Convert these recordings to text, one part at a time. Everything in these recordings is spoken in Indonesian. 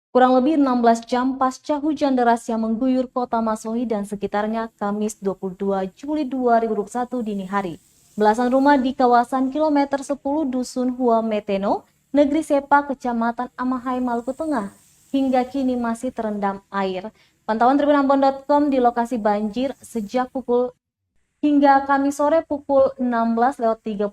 Kurang lebih 16 jam pasca hujan deras yang mengguyur kota Masohi dan sekitarnya Kamis 22 Juli 2021 dini hari. Belasan rumah di kawasan kilometer 10 Dusun Hua Meteno, Negeri Sepa, Kecamatan Amahai, Maluku Tengah, hingga kini masih terendam air. Pantauan tribunambon.com di lokasi banjir sejak pukul hingga Kamis sore pukul 16.33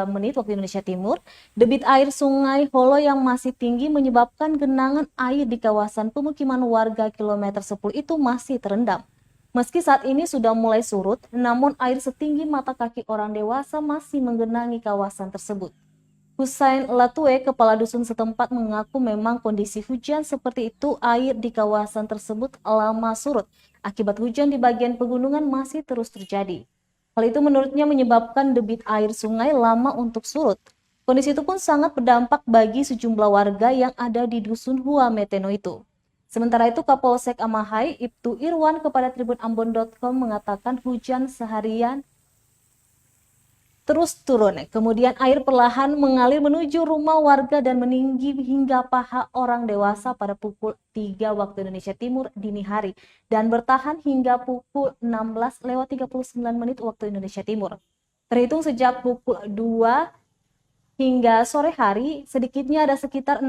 waktu Indonesia Timur, debit air Sungai Holo yang masih tinggi menyebabkan genangan air di kawasan pemukiman warga kilometer 10 itu masih terendam. Meski saat ini sudah mulai surut, namun air setinggi mata kaki orang dewasa masih menggenangi kawasan tersebut. Husain Latue, kepala dusun setempat, mengaku memang kondisi hujan seperti itu, air di kawasan tersebut lama surut. Akibat hujan di bagian pegunungan masih terus terjadi. Hal itu menurutnya menyebabkan debit air sungai lama untuk surut. Kondisi itu pun sangat berdampak bagi sejumlah warga yang ada di dusun Hua Meteno itu. Sementara itu, Kapolsek Amahai, Ibtu Irwan, kepada tribunambon.com mengatakan hujan seharian terus turun. Kemudian air perlahan mengalir menuju rumah warga dan meninggi hingga paha orang dewasa pada pukul 3 waktu Indonesia Timur dini hari dan bertahan hingga pukul 16.39 waktu Indonesia Timur. Terhitung sejak pukul 2 hingga sore hari, sedikitnya ada sekitar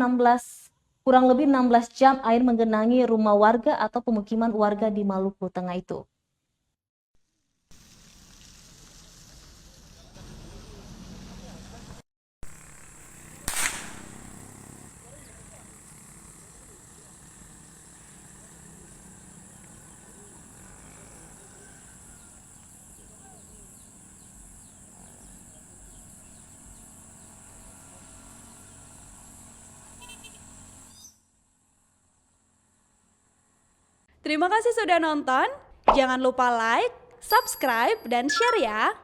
kurang lebih 16 jam air menggenangi rumah warga atau pemukiman warga di Maluku Tengah itu. Terima kasih sudah nonton. Jangan lupa like, subscribe, dan share ya.